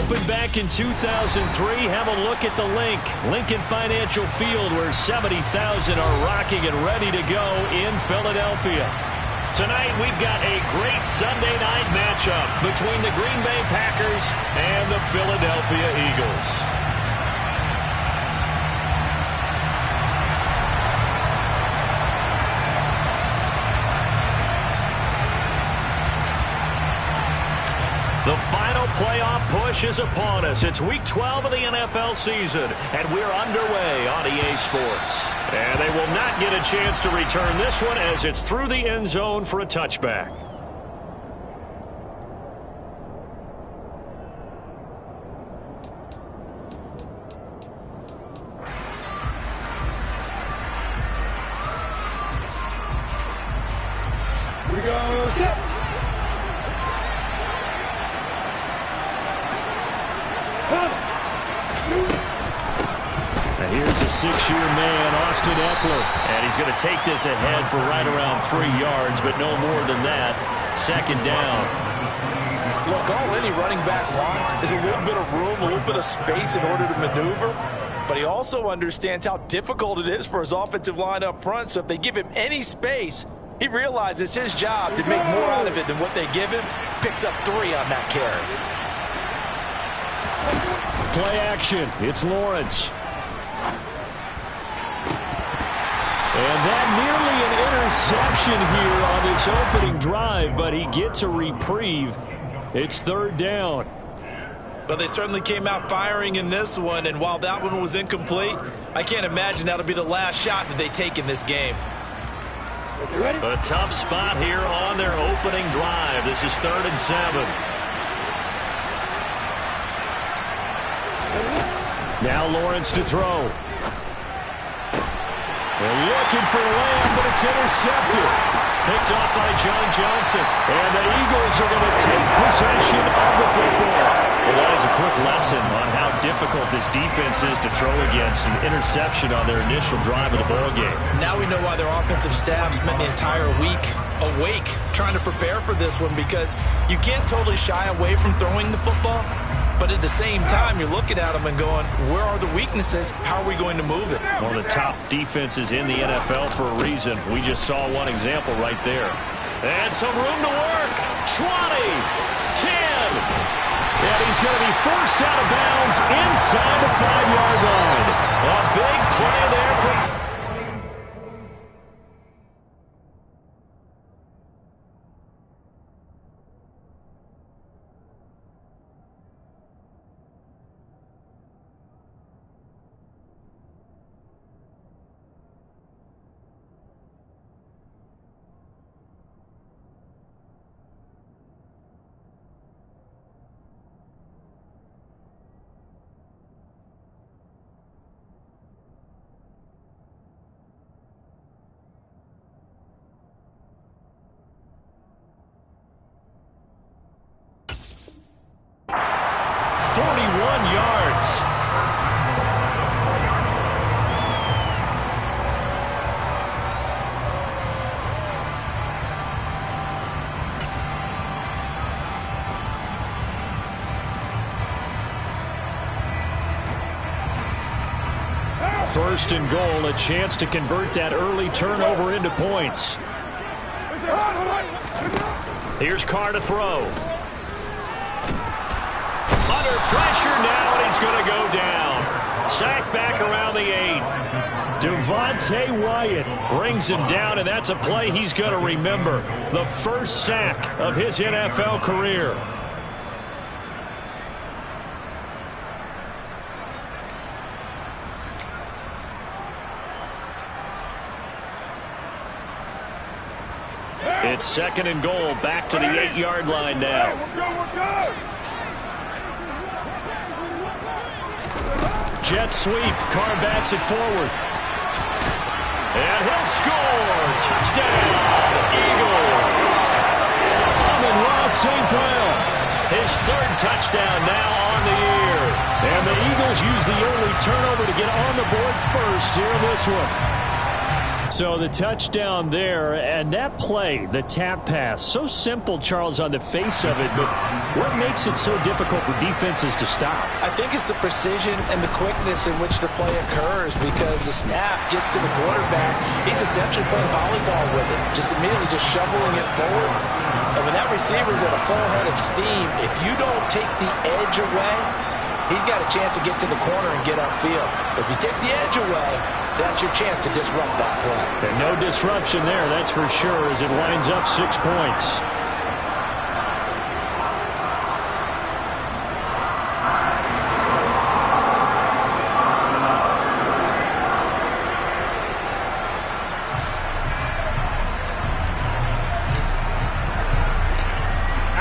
opened back in 2003. Have a look at the link. Lincoln Financial Field, where 70,000 are rocking and ready to go in Philadelphia. Tonight, we've got a great Sunday night matchup between the Green Bay Packers and the Philadelphia Eagles. The final playoff push is upon us. It's Week 12 of the NFL season, and we're underway on EA Sports. And they will not get a chance to return this one as it's through the end zone for a touchback. Here we go. Now here's a 6-year man, Austin Eckler. And he's going to take this ahead for right around 3 yards, but no more than that. Second down. Look, all any running back wants is a little bit of room, a little bit of space in order to maneuver. But he also understands how difficult it is for his offensive line up front. So if they give him any space, he realizes his job to make more out of it than what they give him. Picks up 3 on that carry. Play action. It's Lawrence. And that nearly an interception here on this opening drive, but he gets a reprieve. It's third down. But they certainly came out firing in this one, and while that one was incomplete, I can't imagine that'll be the last shot that they take in this game. A tough spot here on their opening drive. This is 3rd and 7. Now Lawrence to throw. They're looking for Lamb, but it's intercepted. Picked off by John Johnson. And the Eagles are going to take possession of the football. Well, that is a quick lesson on how difficult this defense is to throw against. An interception on their initial drive of the ballgame. Now we know why their offensive staff spent the entire week awake trying to prepare for this one, because you can't totally shy away from throwing the football. But at the same time, you're looking at them and going, where are the weaknesses? How are we going to move it? One of the top defenses in the NFL for a reason. We just saw one example right there. And some room to work. 20, 10. And he's going to be forced out of bounds inside the 5-yard line. A big play there for... First and goal, a chance to convert that early turnover into points. Here's Carr to throw. Under pressure now, and he's going to go down. Sack back around the 8. Devontae Wyatt brings him down, and that's a play he's going to remember. The first sack of his NFL career. It's 2nd and goal, back to the 8-yard line now. Jet sweep, Carr backs it forward. And he'll score! Touchdown, Eagles! Amon-Ra St. Brown, his 3rd touchdown now on the year. And the Eagles use the early turnover to get on the board first here in this one. So the touchdown there, and that play, the tap pass, so simple, Charles, on the face of it, but what makes it so difficult for defenses to stop? I think it's the precision and the quickness in which the play occurs, because the snap gets to the quarterback. He's essentially playing volleyball with it, just immediately just shoveling it forward. And when that receiver's at a full head of steam, if you don't take the edge away, he's got a chance to get to the corner and get upfield. If you take the edge away, that's your chance to disrupt that play. And no disruption there, that's for sure, as it winds up 6 points.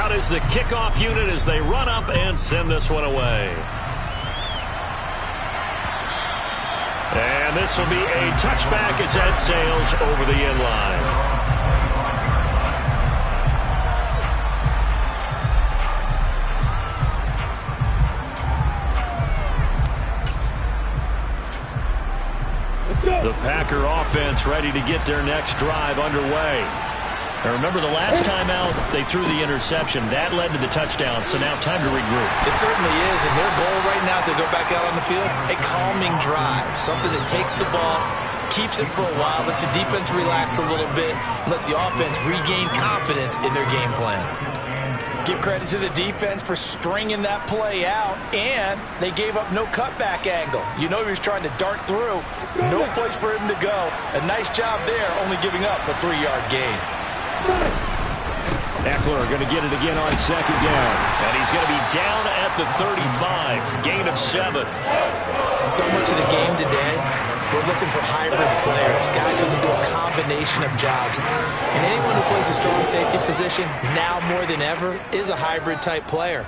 Out is the kickoff unit as they run up and send this one away. And this will be a touchback as that sails over the end line. The Packer offense ready to get their next drive underway. Now remember, the last time out, they threw the interception. That led to the touchdown, so now time to regroup. It certainly is, and their goal right now as they go back out on the field, a calming drive, something that takes the ball, keeps it for a while, lets the defense relax a little bit, and lets the offense regain confidence in their game plan. Give credit to the defense for stringing that play out, and they gave up no cutback angle. You know he was trying to dart through. No place for him to go. A nice job there, only giving up a 3-yard gain. Ekeler going to get it again on second down. And he's going to be down at the 35. Gain of 7. So much of the game today, we're looking for hybrid players, guys who can do a combination of jobs. And anyone who plays a strong safety position, now more than ever, is a hybrid type player.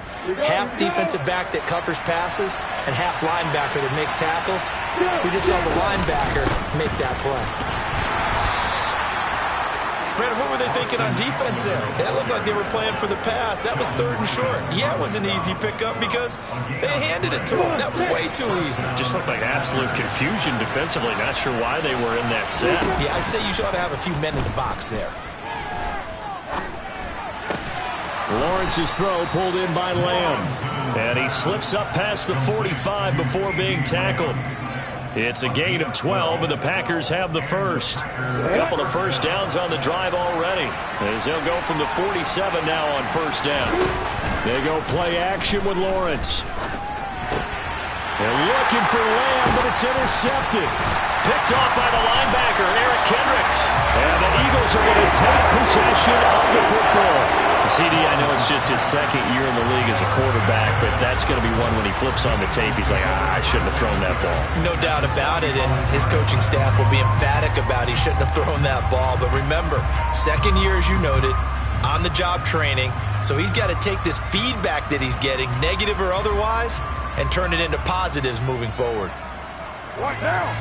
Half defensive back that covers passes and half linebacker that makes tackles. We just saw the linebacker make that play. Brandon, what were they thinking on defense there? That looked like they were playing for the pass. That was 3rd and short. Yeah, it was an easy pickup because they handed it to him. That was way too easy. Just looked like absolute confusion defensively. Not sure why they were in that set. Yeah, I'd say you should ought to have a few men in the box there. Lawrence's throw pulled in by Lamb. And he slips up past the 45 before being tackled. It's a gain of 12, and the Packers have the first. A couple of first downs on the drive already, as they'll go from the 47 now on first down. They go play action with Lawrence. They're looking for Lamb, but it's intercepted. Picked off by the linebacker, Eric Kendricks. And the Eagles are going to take possession of the football. CD, I know it's just his second year in the league as a quarterback, but that's going to be one when he flips on the tape. He's like, I shouldn't have thrown that ball. No doubt about it, and his coaching staff will be emphatic about he shouldn't have thrown that ball. But remember, second year, as you noted, on-the-job training, so he's got to take this feedback that he's getting, negative or otherwise, and turn it into positives moving forward. What now?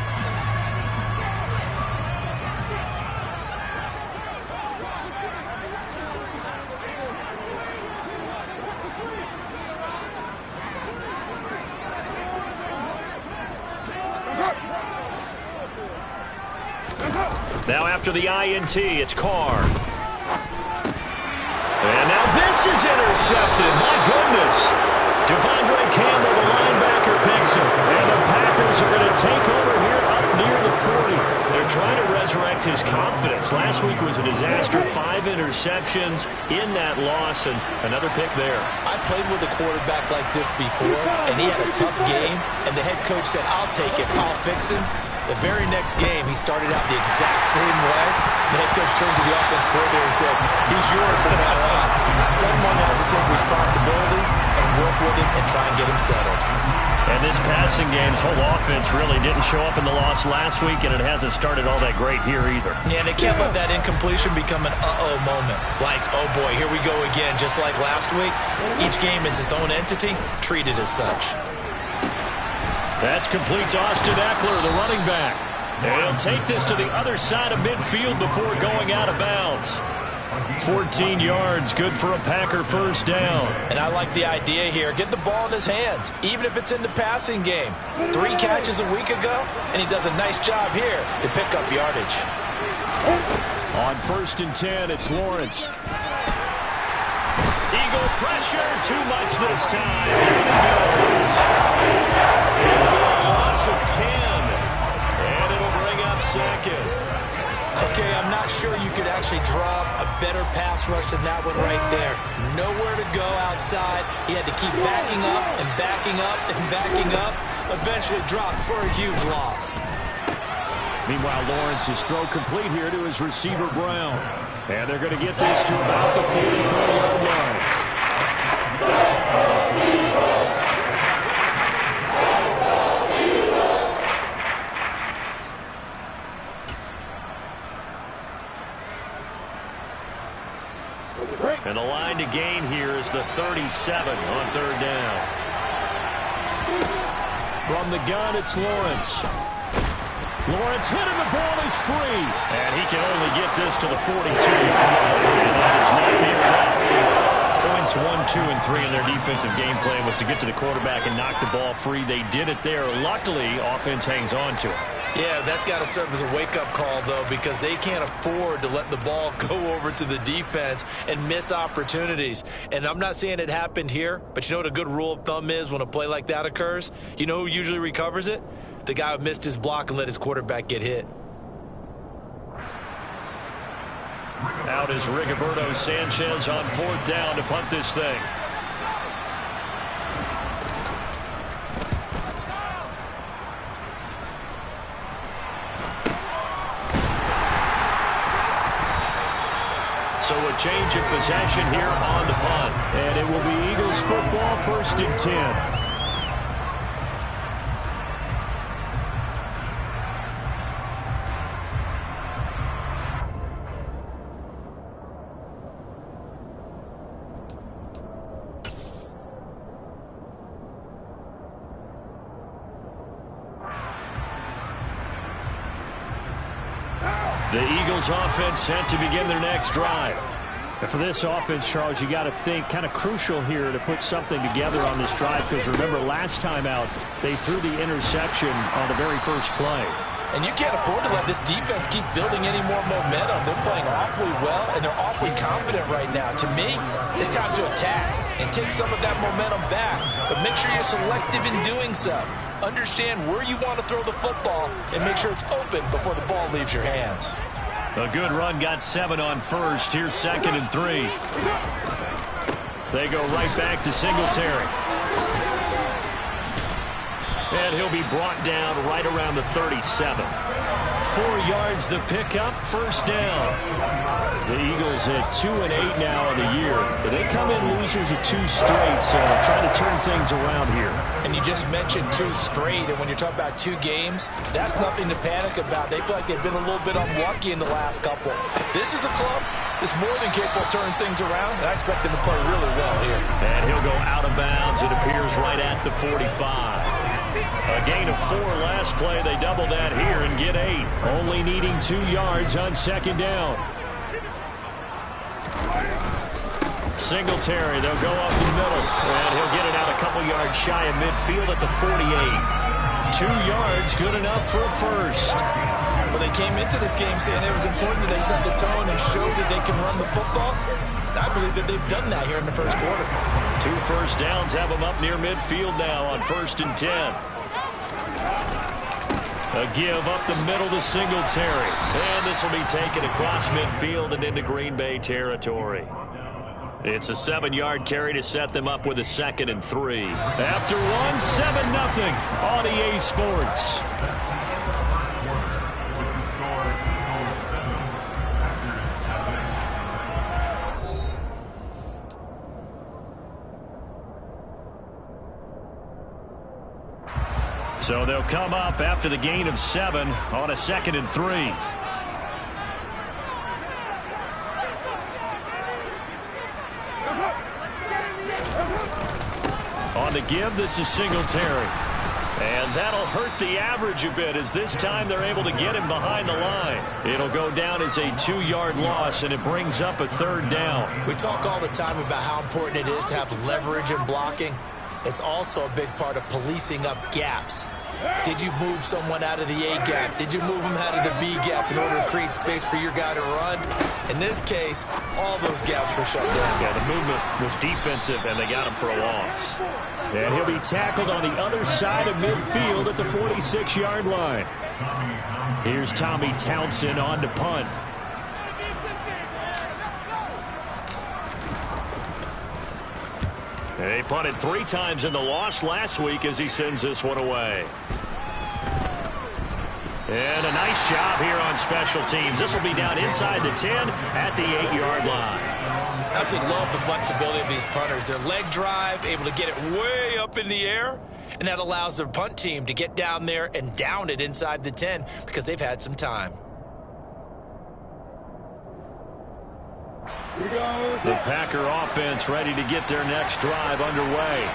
Now after the INT, it's Carr. And now this is intercepted. My goodness. Devondre Campbell, the linebacker, picks him. And the Packers are going to take over here up near the 40. They're trying to resurrect his confidence. Last week was a disaster. 5 interceptions in that loss, and another pick there. I played with a quarterback like this before, and he had a tough game, and the head coach said, I'll take it, I'll fix him. The very next game, he started out the exact same way. The head coach turned to the offense coordinator and said, he's yours from now on. Someone has to take responsibility and work with him and try and get him settled. And this passing game's whole offense really didn't show up in the loss last week, and it hasn't started all that great here either. Yeah, and they can't let that incompletion become an uh-oh moment. Like, oh boy, here we go again, just like last week. Each game is its own entity, treated as such. That's complete to Austin Ekeler, the running back. And he'll take this to the other side of midfield before going out of bounds. 14 yards, good for a Packer first down. And I like the idea here. Get the ball in his hands, even if it's in the passing game. 3 catches a week ago, and he does a nice job here to pick up yardage. On 1st and 10, it's Lawrence. Eagle pressure, too much this time. It'll be a loss of 10. And it'll bring up second. Okay, I'm not sure you could actually draw a better pass rush than that one right there. Nowhere to go outside. He had to keep backing up and backing up and backing up. Eventually dropped for a huge loss. Meanwhile, Lawrence's throw complete here to his receiver, Brown. And they're going to get this to about the 44-yard line. And the line to gain here is the 37 on 3rd down. From the gun, it's Lawrence. Lawrence hit him, the ball is free. And he can only get this to the 42-yard line. And that is not near enough. Points 1, 2, and 3 in their defensive game plan was to get to the quarterback and knock the ball free. They did it there. Luckily, offense hangs on to it. Yeah, that's got to serve as a wake-up call, though, because they can't afford to let the ball go over to the defense and miss opportunities. And I'm not saying it happened here, but you know what a good rule of thumb is when a play like that occurs? You know who usually recovers it? The guy who missed his block and let his quarterback get hit. Out is Rigoberto Sanchez on 4th down to punt this thing. So a change of possession here on the punt. And it will be Eagles football, 1st and 10. The Eagles offense set to begin their next drive. And for this offense, Charles, you got to think kind of crucial here to put something together on this drive, because remember last time out they threw the interception on the very first play. And you can't afford to let this defense keep building any more momentum. They're playing awfully well, and they're awfully confident right now. To me, it's time to attack and take some of that momentum back. But make sure you're selective in doing so. Understand where you want to throw the football and make sure it's open before the ball leaves your hands. A good run got 7 on 1st. Here's 2nd and 3. They go right back to Singletary. And he'll be brought down right around the 37. 4 yards the pickup, 1st down. The Eagles at 2-8 now in the year. They come in losers of 2 straight, so trying to turn things around here. And you just mentioned 2 straight, and when you're talking about 2 games, that's nothing to panic about. They feel like they've been a little bit unlucky in the last couple. This is a club that's more than capable of turning things around, and I expect them to play really well here. And he'll go out of bounds, it appears, right at the 45. A gain of 4 last play. They double that here and get 8. Only needing 2 yards on 2nd down. Singletary, they'll go up the middle. And he'll get it out a couple yards shy of midfield at the 48. 2 yards, good enough for a first. Well, they came into this game saying it was important that they set the tone and show that they can run the football. I believe that they've done that here in the first quarter. 2 first downs have them up near midfield now on 1st and 10. A give up the middle to Singletary. And this will be taken across midfield and into Green Bay territory. It's a 7-yard carry to set them up with a 2nd and 3. After 1, 7-0 on EA Sports. So they'll come up after the gain of 7 on a 2nd and 3. On the give, this is Singletary. And that'll hurt the average a bit, as this time they're able to get him behind the line. It'll go down as a 2-yard loss, and it brings up a 3rd down. We talk all the time about how important it is to have leverage in blocking. It's also a big part of policing up gaps. Did you move someone out of the A gap? Did you move them out of the B gap in order to create space for your guy to run? In this case, all those gaps were shut down. Yeah, the movement was defensive, and they got him for a loss. And he'll be tackled on the other side of midfield at the 46-yard line. Here's Tommy Townsend on to punt. They punted 3 times in the loss last week as he sends this one away. And a nice job here on special teams. This will be down inside the 10 at the 8-yard line. Absolutely love the flexibility of these punters. Their leg drive, able to get it way up in the air, and that allows their punt team to get down there and down it inside the 10 because they've had some time. The Packer offense ready to get their next drive underway.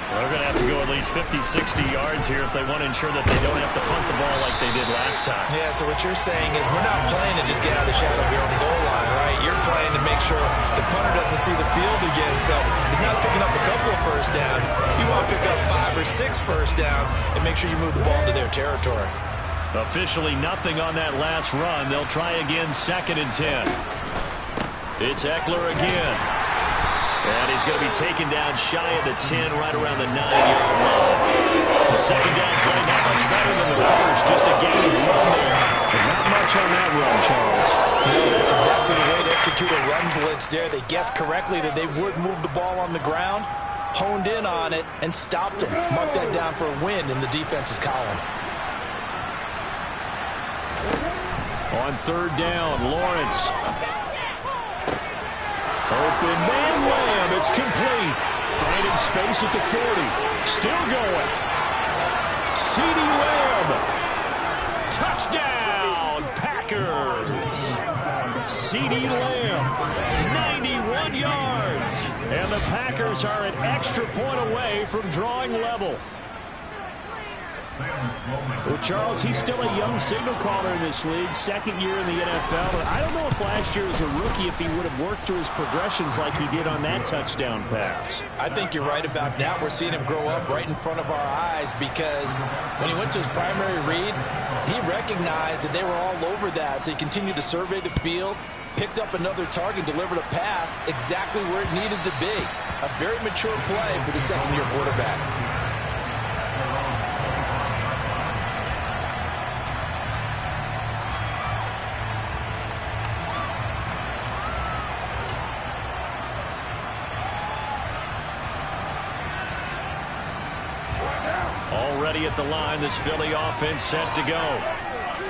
They're going to have to go at least 50, 60 yards here if they want to ensure that they don't have to punt the ball like they did last time. Yeah, so what you're saying is we're not playing to just get out of the shadow here on the goal line, right? You're trying to make sure the punter doesn't see the field again, so he's not picking up a couple of first downs. You want to pick up 5 or 6 first downs and make sure you move the ball into their territory. Officially nothing on that last run. They'll try again, 2nd and 10. It's Eckler again. And he's going to be taken down shy of the 10, right around the 9-yard line. The second down play not much better than the first. Just a gain of 1 there. But not much on that run, Charles. No, that's exactly the way to execute a run blitz there. They guessed correctly that they would move the ball on the ground, honed in on it, and stopped them. Mark that down for a win in the defense's column. On 3rd down, Lawrence. Open man Lamb, it's complete. Finding space at the 40. Still going. CeeDee Lamb. Touchdown, Packers. CeeDee Lamb, 91 yards. And the Packers are an extra point away from drawing level. Well, Charles, he's still a young signal caller in this league, 2nd year in the NFL. But I don't know if last year as a rookie if he would have worked through his progressions like he did on that touchdown pass. I think you're right about that. We're seeing him grow up right in front of our eyes because when he went to his primary read, he recognized that they were all over that. So he continued to survey the field, picked up another target, delivered a pass exactly where it needed to be. A very mature play for the 2nd-year quarterback. Already at the line, this Philly offense set to go.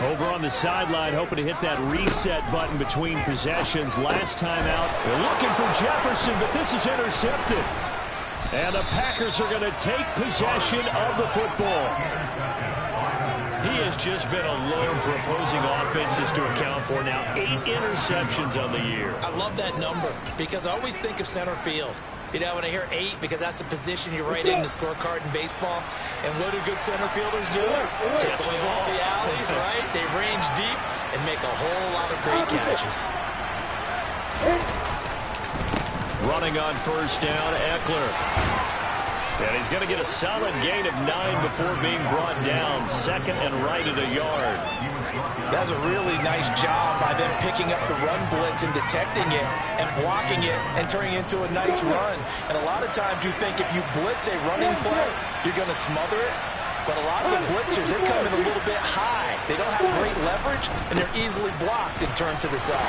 Over on the sideline, hoping to hit that reset button between possessions. Last time out, they're looking for Jefferson, but this is intercepted. And the Packers are going to take possession of the football. He has just been alone for opposing offenses to account for now. 8 interceptions on the year. I love that number because I always think of center field. You know, when I hear 8, because that's the position you write in the scorecard in baseball. And what do good center fielders do? Take away all the alleys, right? They range deep and make a whole lot of great catches. Running on 1st down, Eckler. And he's going to get a solid gain of 9 before being brought down. 2nd and right at a yard. That's a really nice job by them picking up the run blitz and detecting it and blocking it and turning it into a nice run. And a lot of times you think if you blitz a running play, you're going to smother it. But a lot of the blitzers, they come in a little bit high. They don't have great leverage, and they're easily blocked and turned to the side.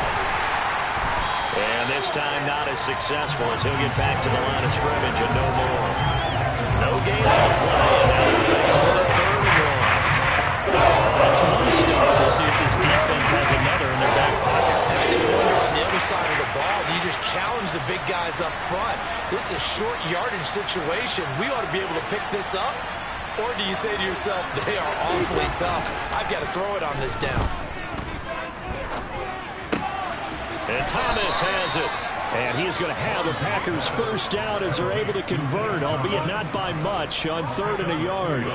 And this time not as successful as he'll get back to the line of scrimmage and no more. No gain on the play, and now they're faced with a 3rd and 1. That's one stuff. We'll see if this defense has another in their back pocket. I just wonder on the other side of the ball, do you just challenge the big guys up front? This is short yardage situation. We ought to be able to pick this up. Or do you say to yourself, they are awfully tough. I've got to throw it on this down. And Thomas has it. And he is going to have the Packers 1st down as they're able to convert, albeit not by much, on 3rd and a yard.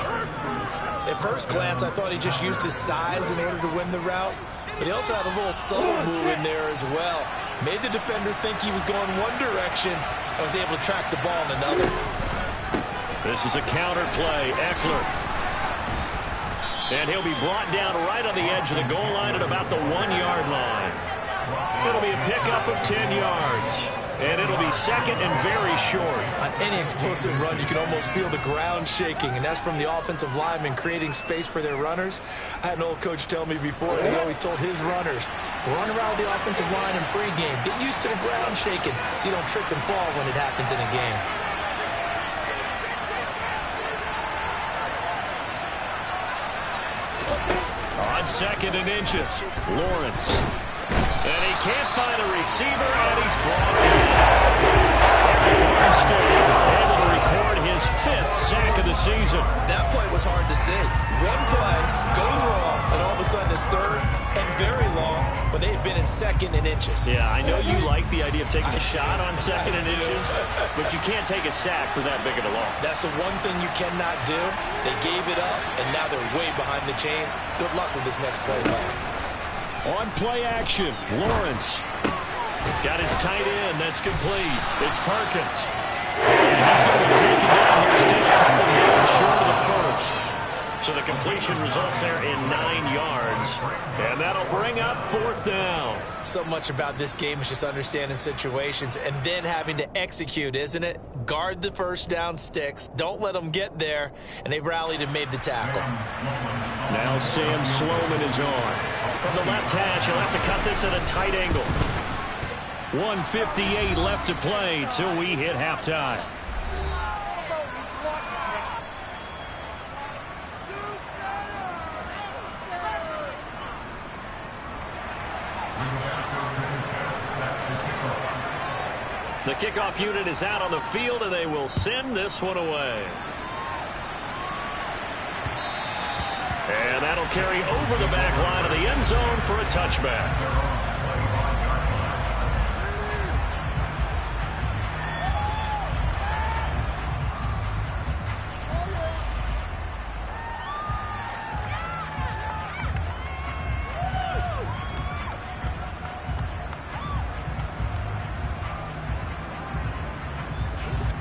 At first glance, I thought he just used his size in order to win the route. But he also had a little subtle move in there as well. Made the defender think he was going one direction and was able to track the ball in another. This is a counter play. Eckler And he'll be brought down right on the edge of the goal line at about the 1-yard line. It'll be a pickup of 10 yards. And it'll be second and very short. On any explosive run, you can almost feel the ground shaking, and that's from the offensive linemen creating space for their runners. I had an old coach tell me before, he always told his runners, run around the offensive line in pregame. Get used to the ground shaking so you don't trip and fall when it happens in a game. On second and inches, Lawrence. And he can't find a receiver, and he's brought down. Eric Armstead able to record his 5th sack of the season. That play was hard to see. One play goes wrong, and all of a sudden it's third and very long when they had been in second and inches. Yeah, I know you like the idea of taking a shot on second and inches, but you can't take a sack for that big of a loss. That's the one thing you cannot do. They gave it up, and now they're way behind the chains. Good luck with this next play, Mike. On play action, Lawrence got his tight end. That's complete. It's Perkins. And he's going to be taken down here, still a couple yards short of the first. So the completion results there in 9 yards. And that'll bring up 4th down. So much about this game is just understanding situations and then having to execute, isn't it? Guard the first down sticks. Don't let them get there. And they rallied and made the tackle. Now Sam Sloman is on. From the left hash, he'll have to cut this at a tight angle. 1:58 left to play till we hit halftime. The kickoff unit is out on the field, and they will send this one away. And that'll carry over the back line of the end zone for a touchback.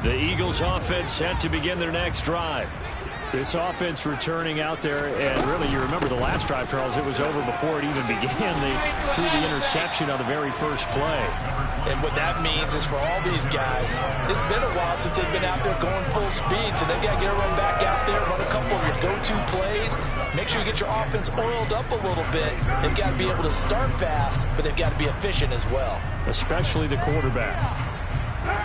The Eagles offense set to begin their next drive. This offense returning out there, and really, you remember the last drive, Charles, it was over before it even began. They threw the interception on the very first play. And what that means is for all these guys, it's been a while since they've been out there going full speed, so they've got to get everyone back out there, run a couple of your go-to plays, make sure you get your offense oiled up a little bit. They've got to be able to start fast, but they've got to be efficient as well. Especially the quarterback.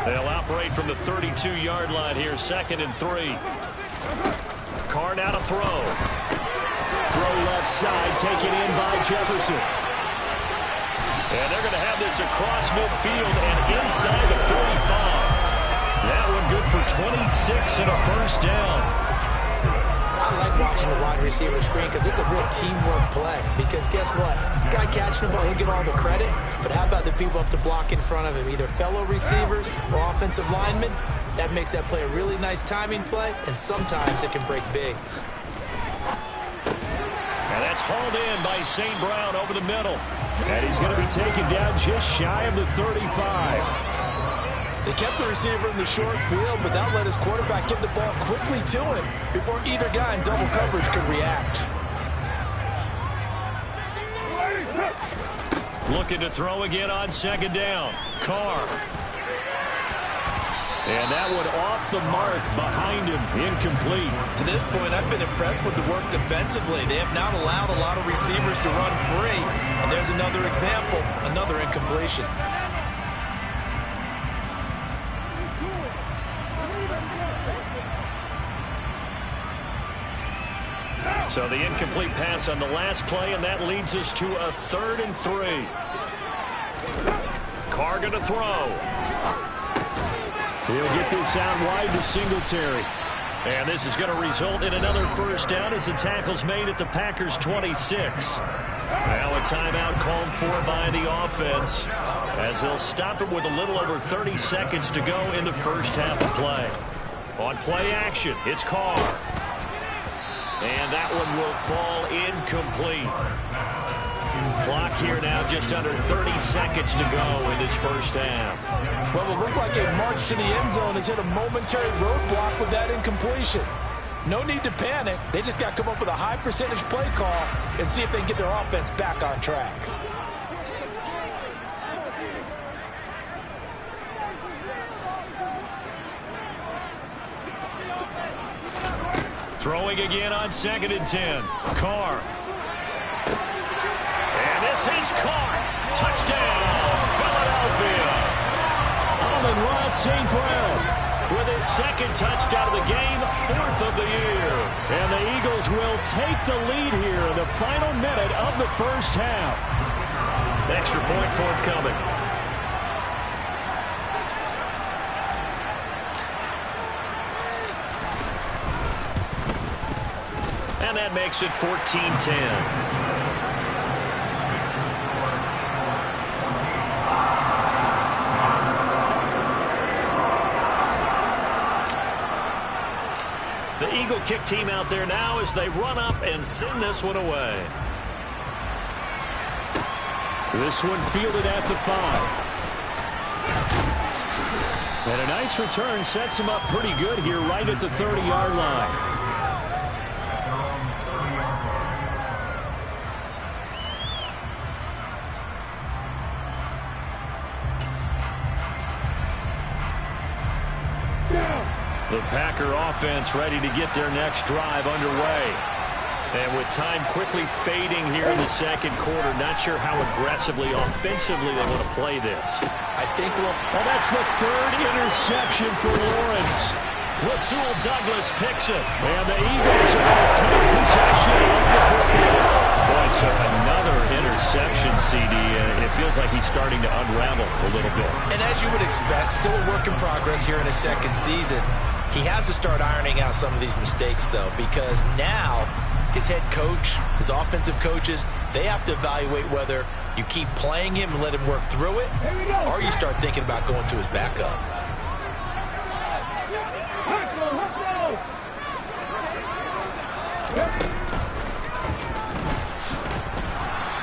They'll operate from the 32-yard line here, 2nd and 3. Carr now to throw. Throw left side, taken in by Jefferson. And they're going to have this across midfield and inside the 45. That one good for 26 and a first down. I like watching the wide receiver screen because it's a real teamwork play. Because guess what? The guy catching the ball, he'll get all the credit. But how about the people up to block in front of him, either fellow receivers or offensive linemen? That makes that play a really nice timing play, and sometimes it can break big. And that's hauled in by St. Brown over the middle. And he's going to be taken down just shy of the 35. They kept the receiver in the short field, but that let his quarterback get the ball quickly to him before either guy in double coverage could react. Looking to throw again on 2nd down. Carr. And that one off the mark behind him, incomplete. To this point, I've been impressed with the work defensively. They have not allowed a lot of receivers to run free. And there's another example, another incompletion. So the incomplete pass on the last play, and that leads us to a 3rd and 3. Carr going to throw. He'll get this out wide to Singletary. And this is going to result in another first down as the tackle's made at the Packers' 26. Now a timeout called for by the offense as they'll stop it with a little over 30 seconds to go in the first half of play. On play action, it's Carr. And that one will fall incomplete. Clock here now just under 30 seconds to go in this first half. Well, it looked like a march to the end zone has hit a momentary roadblock with that incompletion. no need to panic. They just got to come up with a high percentage play call and see if they can get their offense back on track. Throwing again on 2nd and 10. Carr. And this is caught. Touchdown, Philadelphia. Amon-Ra St. Brown with his 2nd touchdown of the game, 4th of the year. And the Eagles will take the lead here in the final minute of the first half. Extra point forthcoming. And that makes it 14-10. The Eagle kick team out there now as they run up and send this one away. This one fielded at the 5. And a nice return sets him up pretty good here right at the 30-yard line. The Packer offense ready to get their next drive underway. And with time quickly fading here in the second quarter, not sure how aggressively, offensively they want to play this. I think well, that's the 3rd interception for Lawrence. Rasul Douglas picks it. And the Eagles are going to take possession of the football. Boy, so another interception, CD, and it feels like he's starting to unravel a little bit. And as you would expect, still a work in progress here in his 2nd season. He has to start ironing out some of these mistakes, though, because now his head coach, his offensive coaches, they have to evaluate whether you keep playing him and let him work through it, or you start thinking about going to his backup.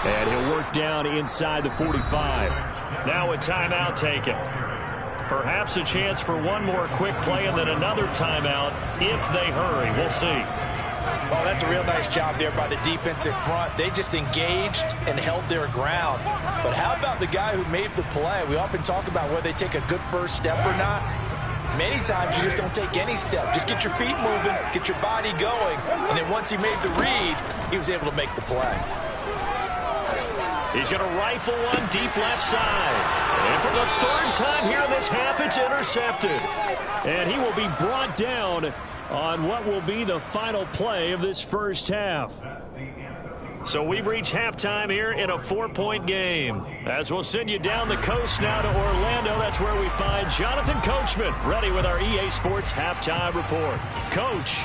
And he'll work down inside the 45. Now a timeout taken. Perhaps a chance for one more quick play and then another timeout if they hurry. We'll see. Oh, that's a real nice job there by the defensive front. They just engaged and held their ground. But how about the guy who made the play? We often talk about whether they take a good first step or not. Many times you just don't take any step. Just get your feet moving, get your body going, and then once he made the read, he was able to make the play. He's going to rifle one deep left side. And for the 3rd time here in this half, it's intercepted. And he will be brought down on what will be the final play of this first half. So we've reached halftime here in a 4-point game. As we'll send you down the coast now to Orlando, that's where we find Jonathan Coachman ready with our EA Sports Halftime Report. Coach.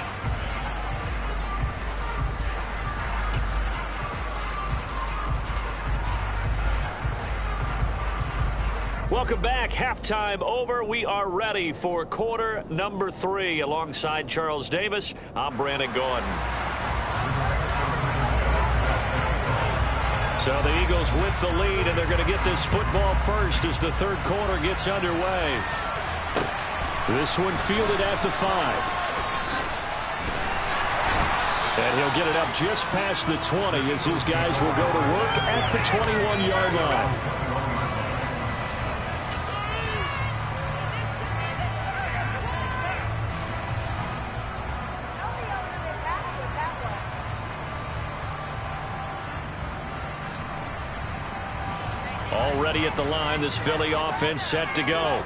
Welcome back. Halftime over. We are ready for quarter number 3. Alongside Charles Davis, I'm Brandon Gaudin. So the Eagles with the lead, and they're going to get this football first as the 3rd quarter gets underway. This one fielded at the 5. And he'll get it up just past the 20 as his guys will go to work at the 21-yard line. Already at the line, this Philly offense set to go.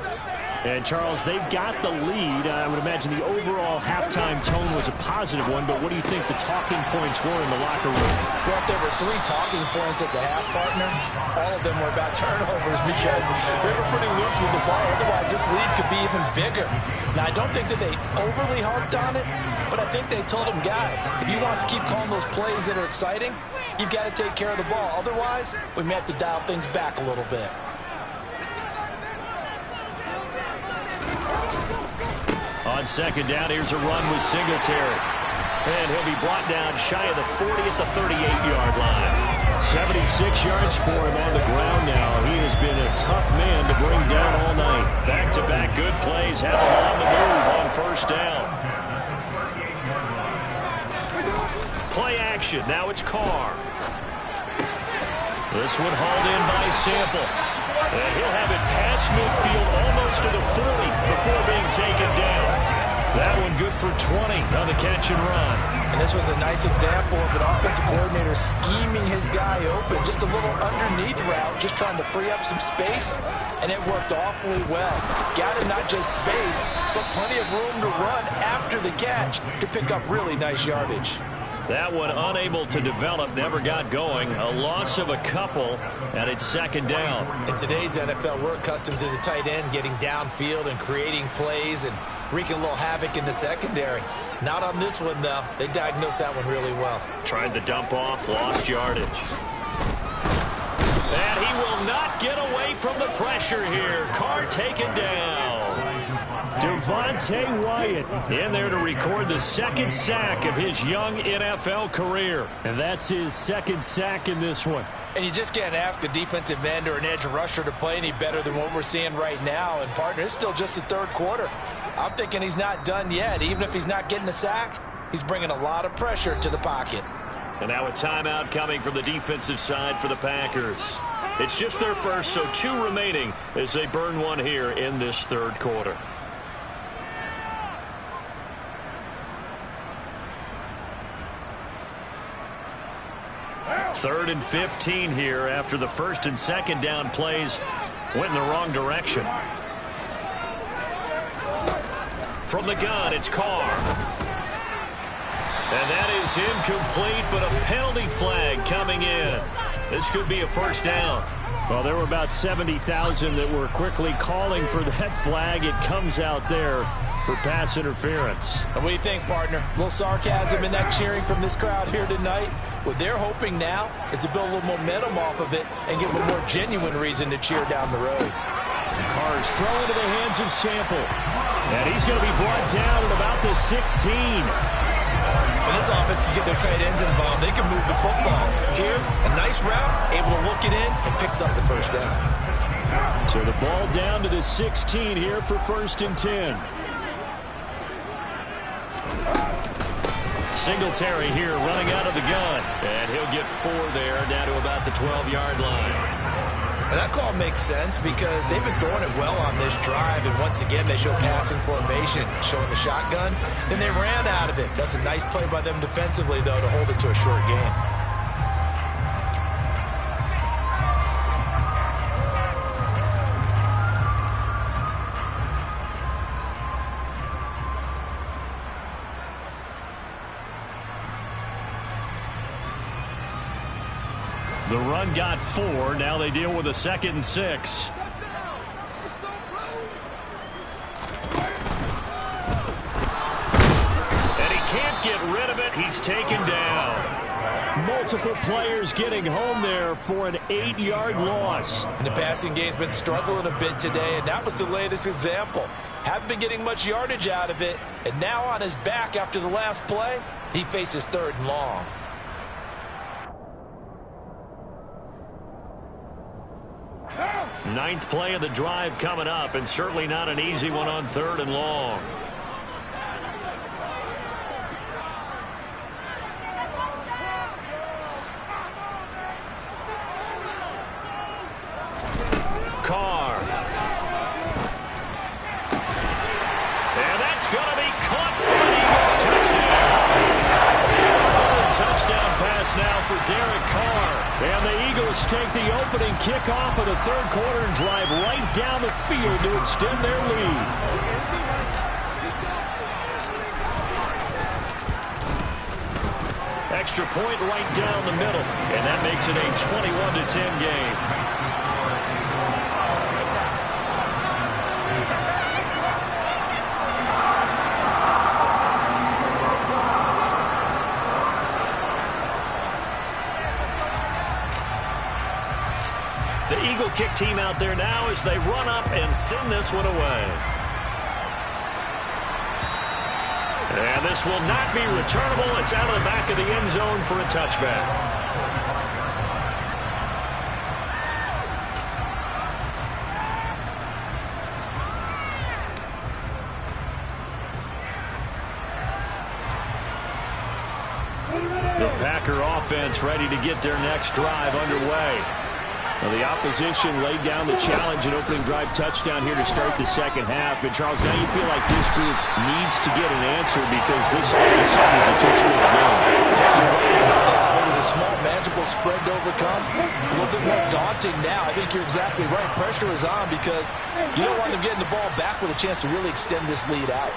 And, Charles, they've got the lead. I would imagine the overall halftime tone was a positive one, but what do you think the talking points were in the locker room? Well, if there were 3 talking points at the half, partner, all of them were about turnovers because they were pretty loose with the ball. Otherwise, this lead could be even bigger. Now, I don't think that they overly harped on it, but I think they told them, guys, if you want us to keep calling those plays that are exciting, you've got to take care of the ball. Otherwise, we may have to dial things back a little bit. On 2nd down, here's a run with Singletary. And he'll be brought down shy of the 40 at the 38-yard line. 76 yards for him on the ground now. He has been a tough man to bring down all night. Back-to-back good plays have him on the move on 1st down. Play action. Now it's Carr. This one hauled in by Sample. And he'll have it past midfield almost to the 40 before being taken down. That one good for 20 on the catch and run. And this was a nice example of an offensive coordinator scheming his guy open. Just a little underneath route, just trying to free up some space. And it worked awfully well. Got him not just space, but plenty of room to run after the catch to pick up really nice yardage. That one unable to develop, never got going. A loss of a couple, and it's second down. In today's NFL, we're accustomed to the tight end getting downfield and creating plays and wreaking a little havoc in the secondary. Not on this one, though. They diagnosed that one really well. Tried the dump off, lost yardage. And he will not get away from the pressure here. Carr taken down. Devontae Wyatt in there to record the second sack of his young NFL career. And that's his second sack in this one. And you just can't ask a defensive end or an edge rusher to play any better than what we're seeing right now. And, partner, it's still just the third quarter. I'm thinking he's not done yet. Even if he's not getting a sack, he's bringing a lot of pressure to the pocket. And now a timeout coming from the defensive side for the Packers. It's just their first, so 2 remaining as they burn one here in this third quarter. Third and 15 here after the first and second down plays went in the wrong direction. From the gun, it's Carr. And that is incomplete, but a penalty flag coming in. This could be a first down. Well, there were about 70,000 that were quickly calling for that flag. It comes out there for pass interference. And what do you think, partner? A little sarcasm in that cheering from this crowd here tonight. What they're hoping now is to build a little momentum off of it and give them a more genuine reason to cheer down the road. Carr's throw into the hands of Sample. And he's going to be brought down at about the 16. When this offense can get their tight ends involved, they can move the football. Here, a nice route, able to look it in, and picks up the first down. So the ball down to the 16 here for first and 10. Singletary here running out of the gun. And he'll get 4 there, down to about the 12-yard line. And that call makes sense because they've been throwing it well on this drive, and once again they show passing formation, showing the shotgun. Then they ran out of it. That's a nice play by them defensively, though, to hold it to a short game. The run got 4. Now they deal with a 2nd and 6. And he can't get rid of it. He's taken down. Multiple players getting home there for an 8-yard loss. And the passing game's been struggling a bit today, and that was the latest example. Haven't been getting much yardage out of it, and now on his back after the last play, he faces 3rd and long. Ninth play of the drive coming up, and certainly not an easy one on 3rd and long. Carr. And that's going to be caught for an Eagles touchdown. 3rd touchdown pass now for Derek Carr. And the Eagles take the opening kickoff of the 3rd quarter and drive right down the field to extend their lead. Extra point right down the middle, and that makes it a 21-10 game. The Eagle kick team out there now as they run up and send this one away. And this will not be returnable. It's out of the back of the end zone for a touchback. The offense ready to get their next drive underway. Well, the opposition laid down the challenge, an opening drive touchdown here to start the second half. And, Charles, now you feel like this group needs to get an answer because this all of a sudden is a two-score game. It was a small, manageable spread to overcome. A little bit more daunting now. I think you're exactly right. Pressure is on because you don't want them getting the ball back with a chance to really extend this lead out.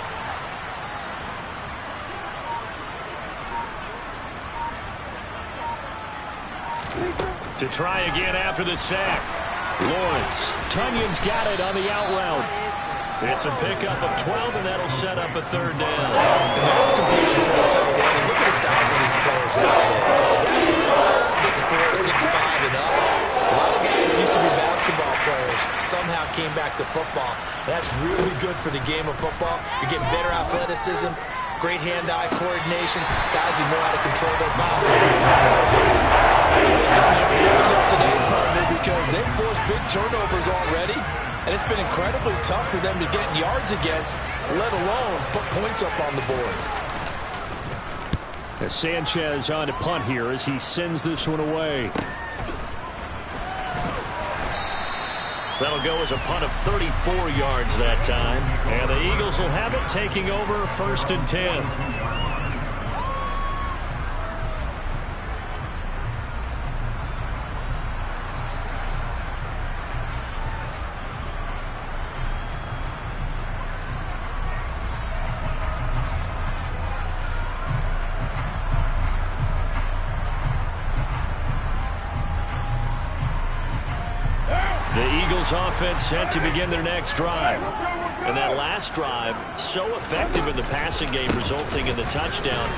To try again after the sack. Lawrence. Tunyon's got it on the out route. It's a pickup of 12, and that'll set up a third down. And that's a completion to the tight end. And look at the size of these players nowadays. That's 6'4", 6'5", and up. A lot of guys used to be basketball players, somehow came back to football. And that's really good for the game of football. You're getting better athleticism, great hand-eye coordination, guys who know how to control their bodies. Today, partner, because they've forced big turnovers already, and it's been incredibly tough for them to get yards against, let alone put points up on the board. As Sanchez on to punt here as he sends this one away. That'll go as a punt of 34 yards that time. And the Eagles will have it, taking over 1st and 10. Offense set to begin their next drive. And that last drive, so effective in the passing game, resulting in the touchdown.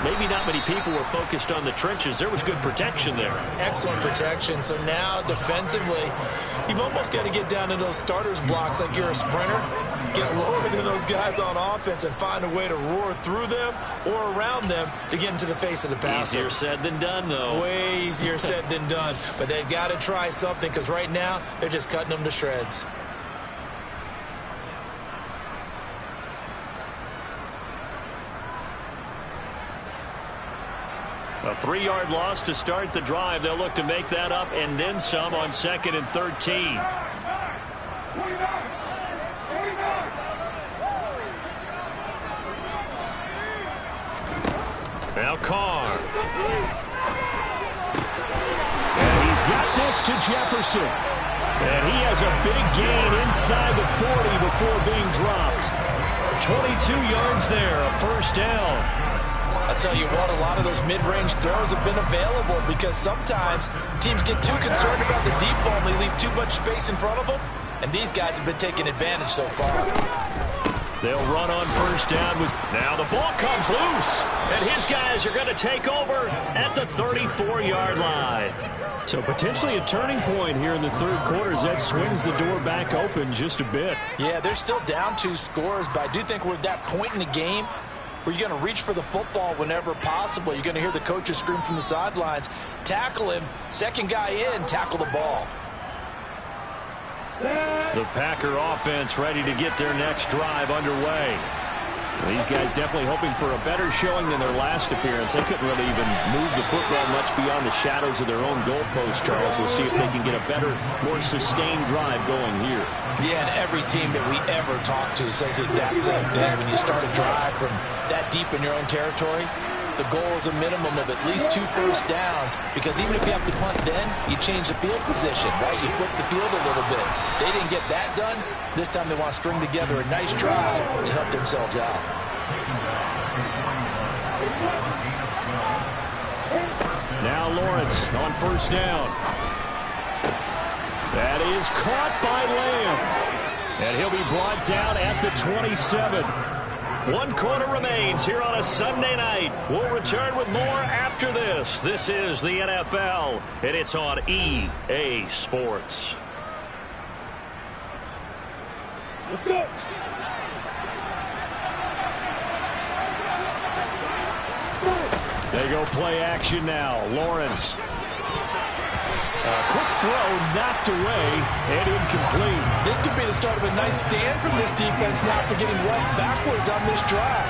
Maybe not many people were focused on the trenches. There was good protection there. Excellent protection. So now defensively, you've almost got to get down to those starters blocks like you're a sprinter. Get lower than those guys on offense and find a way to roar through them or around them to get into the face of the passer. Easier said than done, though. Way easier said than done. But they've got to try something because right now they're just cutting them to shreds. A 3-yard loss to start the drive. They'll look to make that up and then some on 2nd and 13. Now Carr. And he's got this to Jefferson. And he has a big gain inside the 40 before being dropped. 22 yards there, a 1st down. I'll tell you what, a lot of those mid-range throws have been available because sometimes teams get too concerned about the deep ball and they leave too much space in front of them, and these guys have been taking advantage so far. They'll run on 1st down. Now the ball comes loose, and his guys are going to take over at the 34-yard line. So potentially a turning point here in the 3rd quarter as that swings the door back open just a bit. Yeah, they're still down 2 scores, but I do think we're at that point in the game where you're going to reach for the football whenever possible. You're going to hear the coaches scream from the sidelines. Tackle him. 2nd guy in, tackle the ball. The Packer offense ready to get their next drive underway. These guys definitely hoping for a better showing than their last appearance. They couldn't really even move the football much beyond the shadows of their own goalpost, Charles. We'll see if they can get a better, more sustained drive going here. Yeah, and every team that we ever talk to says the exact same thing. When you start a drive from that deep in your own territory, the goal is a minimum of at least 2 first downs, because even if you have to punt then, you change the field position, right? You flip the field a little bit. They didn't get that done. This time they want to string together a nice drive and help themselves out. Now Lawrence on 1st down. That is caught by Lamb. And he'll be brought down at the 27. 1 quarter remains here on a Sunday night. We'll return with more after this. This is the NFL, and it's on EA Sports. Let's go. They go play action now. Lawrence. A quick throw knocked away and incomplete. This could be the start of a nice stand from this defense now for getting right backwards on this drive.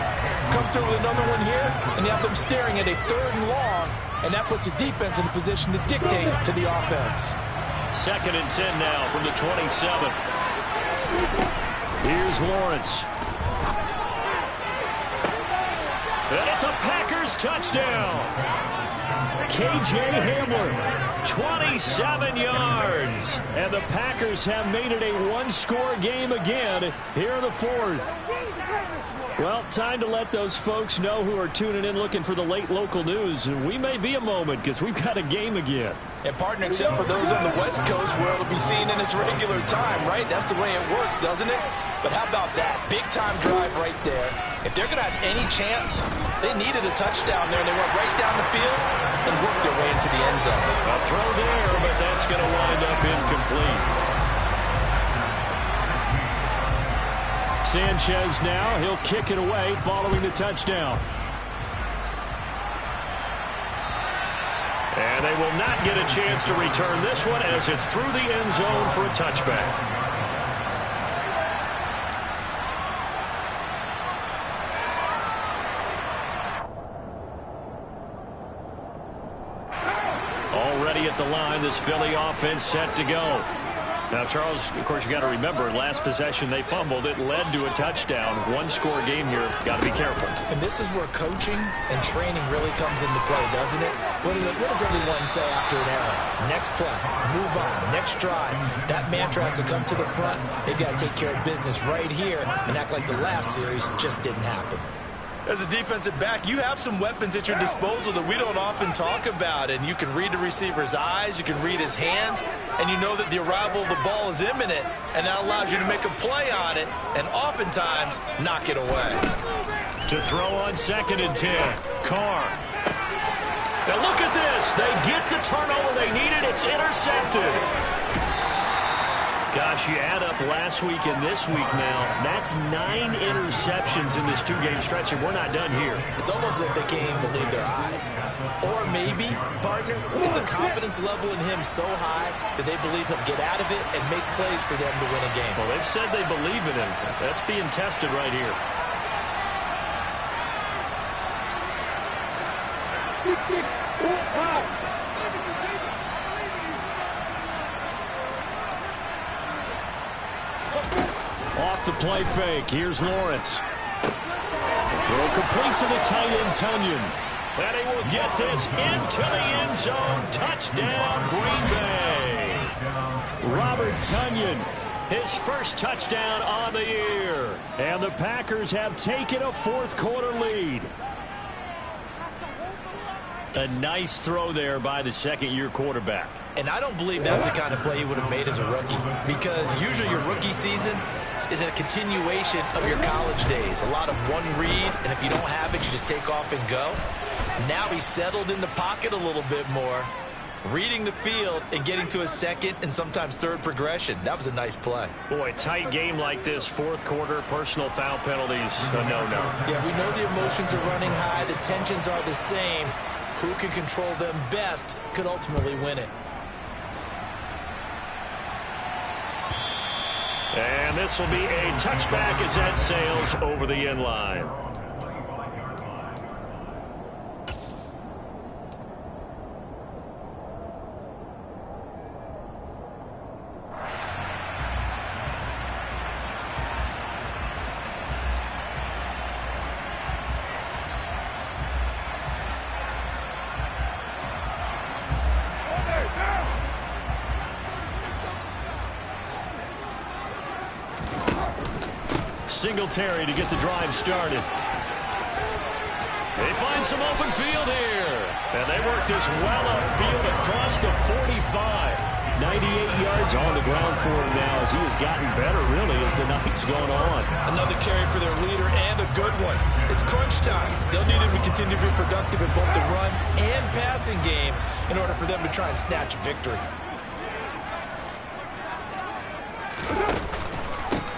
Come through with another one here, and you have them staring at a 3rd and long and that puts the defense in a position to dictate to the offense. 2nd and 10 now from the 27. Here's Lawrence. And it's a Packers touchdown. K.J. Hamler, 27 yards. And the Packers have made it a one-score game again here in the 4th. Well, time to let those folks know who are tuning in looking for the late local news. And we may be a moment because we've got a game again. And partner, except for those on the West Coast where it'll be seen in its regular time, right? That's the way it works, doesn't it? But how about that? Big-time drive right there. If they're going to have any chance, they needed a touchdown there, and they went right down the field and worked their way into the end zone. A throw there, but that's going to wind up incomplete. Sanchez now, he'll kick it away following the touchdown. And they will not get a chance to return this one as it's through the end zone for a touchback. Already at the line, this Philly offense set to go. Now, Charles, of course, you got to remember, last possession they fumbled. It led to a touchdown. One-score game here. Got to be careful. And this is where coaching and training really comes into play, doesn't it? What does everyone say after an error? Next play, move on, next drive. That mantra has to come to the front. They've got to take care of business right here and act like the last series just didn't happen. As a defensive back, you have some weapons at your disposal that we don't often talk about. And you can read the receiver's eyes, you can read his hands, and you know that the arrival of the ball is imminent, and that allows you to make a play on it and oftentimes knock it away. To throw on 2nd and 10, Carr. Now look at this. They get the turnover they needed. It's intercepted. Gosh, you add up last week and this week now, that's 9 interceptions in this two-game stretch, and we're not done here. It's almost as if they can't even believe their eyes. Or maybe, partner, is the confidence level in him so high that they believe he'll get out of it and make plays for them to win a game. Well, they've said they believe in him. That's being tested right here. Off the play fake. Here's Lawrence. Throw complete to the tight end, Tonyan. And he will get this into the end zone. Touchdown, Green Bay. Robert Tonyan, his first touchdown on the year. And the Packers have taken a fourth-quarter lead. A nice throw there by the second-year quarterback. And I don't believe that was the kind of play he would have made as a rookie, because usually your rookie season is a continuation of your college days. A lot of one read, and if you don't have it, you just take off and go. Now he's settled in the pocket a little bit more, reading the field and getting to a second and sometimes third progression. That was a nice play. Boy, tight game like this, fourth quarter, personal foul penalties, a no-no. Yeah, we know the emotions are running high. The tensions are the same. Who can control them best could ultimately win it. And this will be a touchback as that sails over the end line. Singletary to get the drive started. They find some open field here. And they work this well upfield across the 45. 98 yards on the ground for him now as he has gotten better, really, as the night's going on. Another carry for their leader and a good one. It's crunch time. They'll need him to continue to be productive in both the run and passing game in order for them to try and snatch a victory.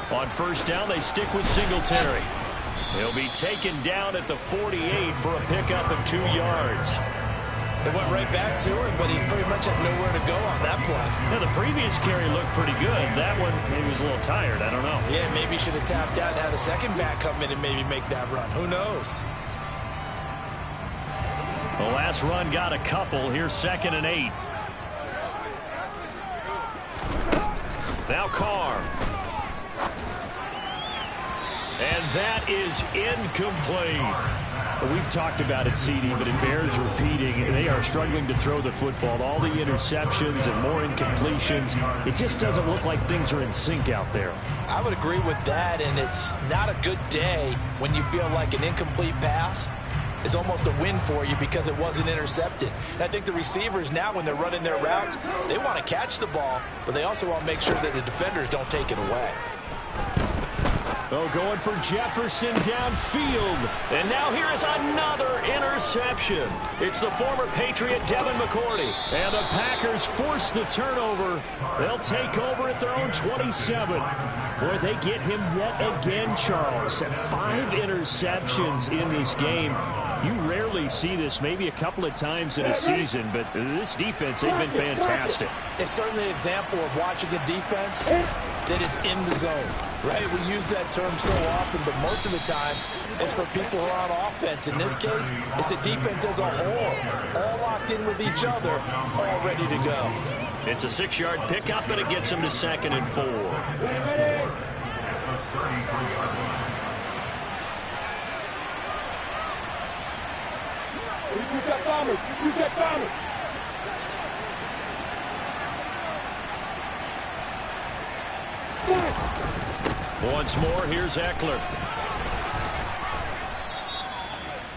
On first down, they stick with Singletary. He'll be taken down at the 48 for a pickup of 2 yards. They went right back to him, but he pretty much had nowhere to go on that play. Now, the previous carry looked pretty good. That one, maybe he was a little tired. I don't know. Yeah, maybe he should have tapped out and had a second back come in and maybe make that run. Who knows? The last run got a couple. Here's 2nd and 8. Now Carr. And that is incomplete. We've talked about it, CD, but it bears repeating. They are struggling to throw the football. All the interceptions and more incompletions. It just doesn't look like things are in sync out there. I would agree with that, and it's not a good day when you feel like an incomplete pass is almost a win for you because it wasn't intercepted. And I think the receivers now, when they're running their routes, they want to catch the ball, but they also want to make sure that the defenders don't take it away. Oh, going for Jefferson downfield. And now here is another interception. It's the former Patriot Devin McCourty. And the Packers force the turnover. They'll take over at their own 27. Boy, they get him yet again, Charles. 5 interceptions in this game. You rarely see this, maybe a couple of times in a season, but this defense, they've been fantastic. It's certainly an example of watching a defense that is in the zone, right? We use that term so often, but most of the time it's for people who are on offense. In this case, it's a defense as a whole, all locked in with each other, all ready to go. It's a 6-yard pickup, and it gets them to 2nd and 4. Once more, here's Eckler.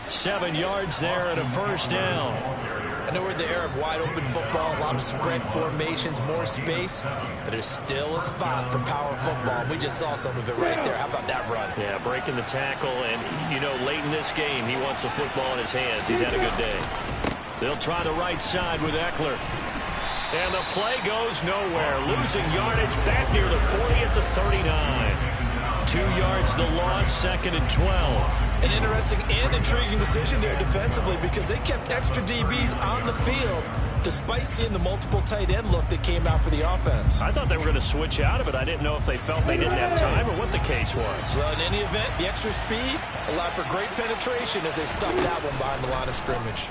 7 yards there and a first down. I know we're in the era of wide-open football, a lot of spread formations, more space, but there's still a spot for power football. We just saw some of it right there. How about that run? Yeah, breaking the tackle, and, you know, late in this game, he wants the football in his hands. He's had a good day. They'll try the right side with Eckler. And the play goes nowhere. Losing yardage back near the 40 at the 39. 2 yards the loss, 2nd and 12. An interesting and intriguing decision there defensively because they kept extra DBs on the field despite seeing the multiple tight end look that came out for the offense. I thought they were going to switch out of it. I didn't know if they felt they didn't have time or what the case was. Well, in any event, the extra speed allowed for great penetration as they stuffed that one behind the line of scrimmage.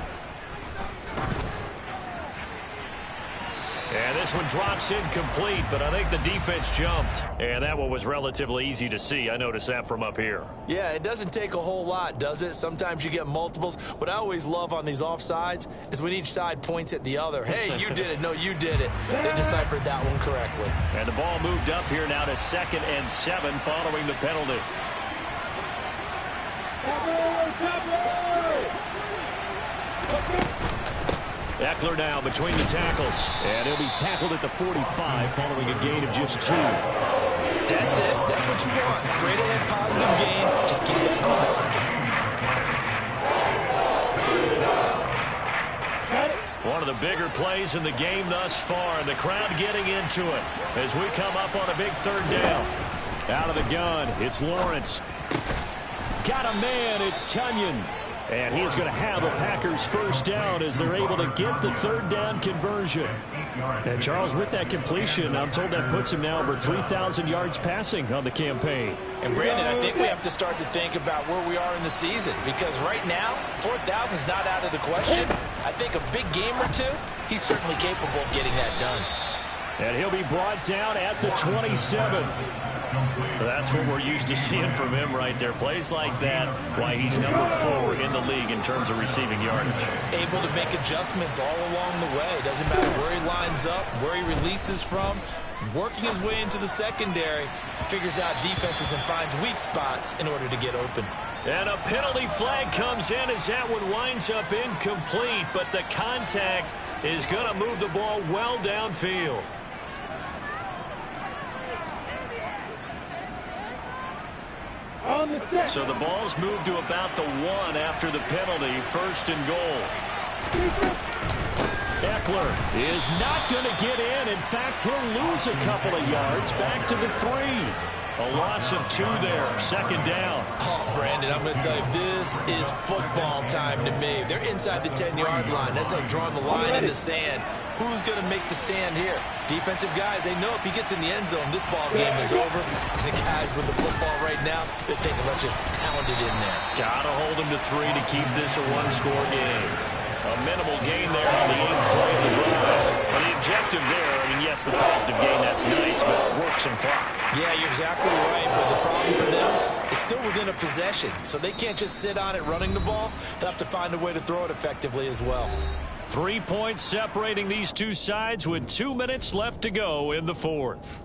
And this one drops incomplete, but I think the defense jumped. And that one was relatively easy to see. I noticed that from up here. Yeah, it doesn't take a whole lot, does it? Sometimes you get multiples. What I always love on these offsides is when each side points at the other. Hey, you did it. No, you did it. They deciphered that one correctly. And the ball moved up here now to 2nd and 7 following the penalty. Eckler now between the tackles. And he'll be tackled at the 45 following a gain of just 2. That's it. That's what you want. Straight ahead positive gain. Just keep that clock ticking. One of the bigger plays in the game thus far. And the crowd getting into it as we come up on a big 3rd down. Out of the gun, it's Lawrence. Got a man, it's Tunyon. And he is going to have a Packers first down as they're able to get the 3rd down conversion. And Charles, with that completion, I'm told that puts him now over 3,000 yards passing on the campaign. And Brandon, I think we have to start to think about where we are in the season because right now, 4,000 is not out of the question. I think a big game or two, he's certainly capable of getting that done. And he'll be brought down at the 27. That's what we're used to seeing from him right there. Plays like that, why he's number 4 in the league in terms of receiving yardage. Able to make adjustments all along the way. Doesn't matter where he lines up, where he releases from. Working his way into the secondary, figures out defenses and finds weak spots in order to get open. And a penalty flag comes in as that one winds up incomplete, but the contact is going to move the ball well downfield. So the ball's moved to about the 1 after the penalty, 1st and goal. Eckler is not going to get in. In fact, he'll lose a couple of yards back to the 3. A loss of 2 there, 2nd down. Oh, Brandon, I'm going to tell you, this is football time to me. They're inside the 10-yard line. That's like drawing the line in the sand. Who's going to make the stand here? Defensive guys, they know if he gets in the end zone, this ball game is over. And the guys with the football right now, they're thinking, let's just pound it in there. Got to hold him to 3 to keep this a 1-score game. A minimal gain there on the 8th play of the drive. Well, the objective there, I mean, yes, the positive gain, that's nice, but work some clock. Yeah, you're exactly right, but the problem for them is still within a possession, so they can't just sit on it running the ball. They'll have to find a way to throw it effectively as well. 3 points separating these two sides with 2 minutes left to go in the fourth.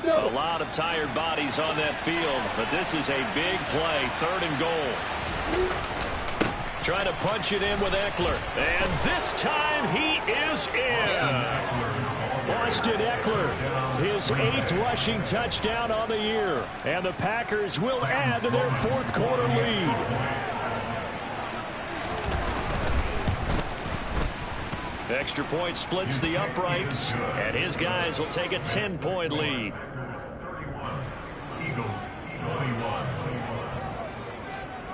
A lot of tired bodies on that field, but this is a big play, 3rd and goal. Trying to punch it in with Eckler, and this time he is in. Austin Eckler, his 8th rushing touchdown on the year, and the Packers will add to their 4th quarter lead. Extra point splits the uprights, and his guys will take a 10-point lead.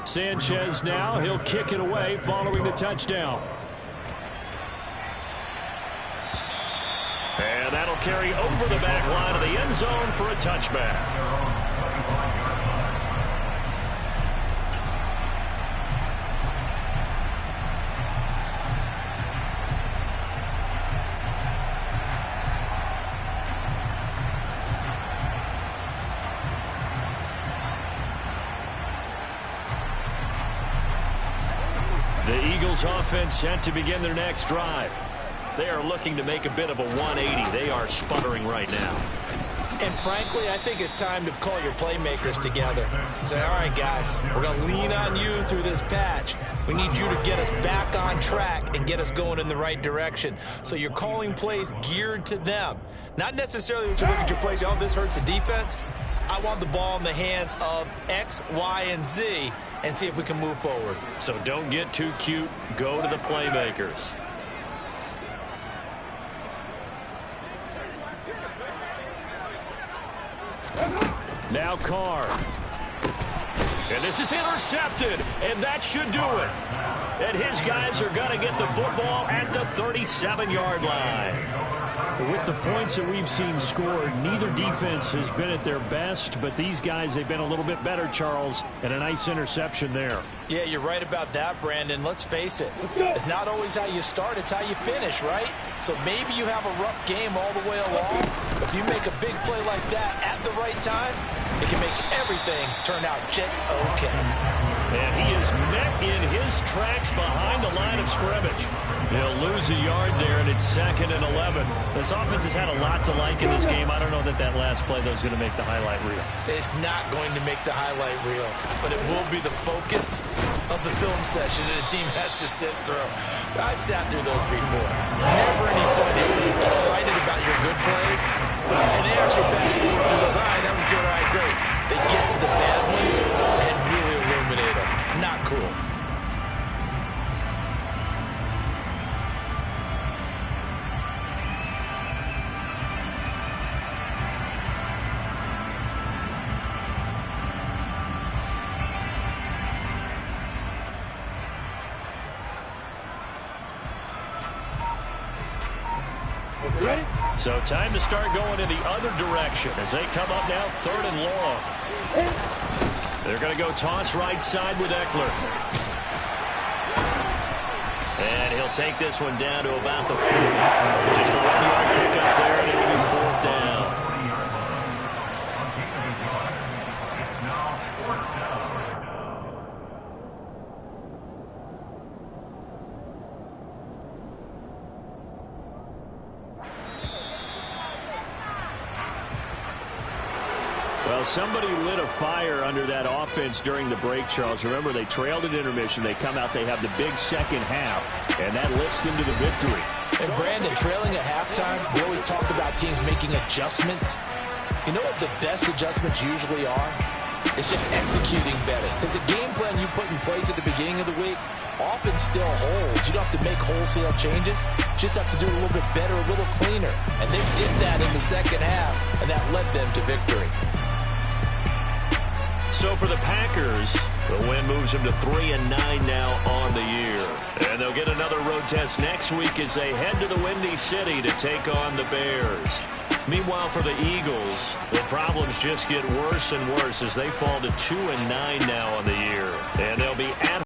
Sanchez now, he'll kick it away following the touchdown. And that'll carry over the back line of the end zone for a touchback. The Eagles offense set to begin their next drive. They are looking to make a bit of a 180. They are sputtering right now. And frankly, I think it's time to call your playmakers together and say, all right, guys, we're going to lean on you through this patch. We need you to get us back on track and get us going in the right direction. So you're calling plays geared to them. Not necessarily when you look at your plays, oh, this hurts the defense. I want the ball in the hands of X, Y, and Z and see if we can move forward. So don't get too cute. Go to the playmakers. Now Carr. And this is intercepted, and that should do it. And his guys are going to get the football at the 37-yard line. With the points that we've seen scored, neither defense has been at their best, but these guys, they've been a little bit better, Charles, and a nice interception there. Yeah, you're right about that, Brandon. Let's face it. It's not always how you start, it's how you finish, right? So maybe you have a rough game all the way along, but if you make a big play like that at the right time, it can make everything turn out just okay. And he is met in his tracks behind the line of scrimmage. He'll lose a yard there, and it's 2nd and 11. This offense has had a lot to like in this game. I don't know that last play, though, is going to make the highlight reel. It's not going to make the highlight reel, but it will be the focus of the film session that a team has to sit through. I've sat through those before. Never any fun. You're excited about your good plays, and they actually fast forward through those. All right, that was good. All right, great. They get to the bad ones and really illuminate them. Not cool. Ready? So time to start going in the other direction as they come up now 3rd and long. They're going to go toss right side with Eckler. And he'll take this one down to about the 40. Just a 1-yard pickup there, and it'll be 4th down. Well, somebody lit a fire under that offense during the break, Charles. Remember, they trailed at intermission. They come out, they have the big second half, and that lifts them to the victory. And Brandon, trailing at halftime, we always talk about teams making adjustments. You know what the best adjustments usually are? It's just executing better. Because the game plan you put in place at the beginning of the week often still holds. You don't have to make wholesale changes. You just have to do it a little bit better, a little cleaner. And they did that in the second half, and that led them to victory. So for the Packers, the win moves them to 3-9 now on the year. And they'll get another road test next week as they head to the Windy City to take on the Bears. Meanwhile, for the Eagles, the problems just get worse and worse as they fall to 2-9 now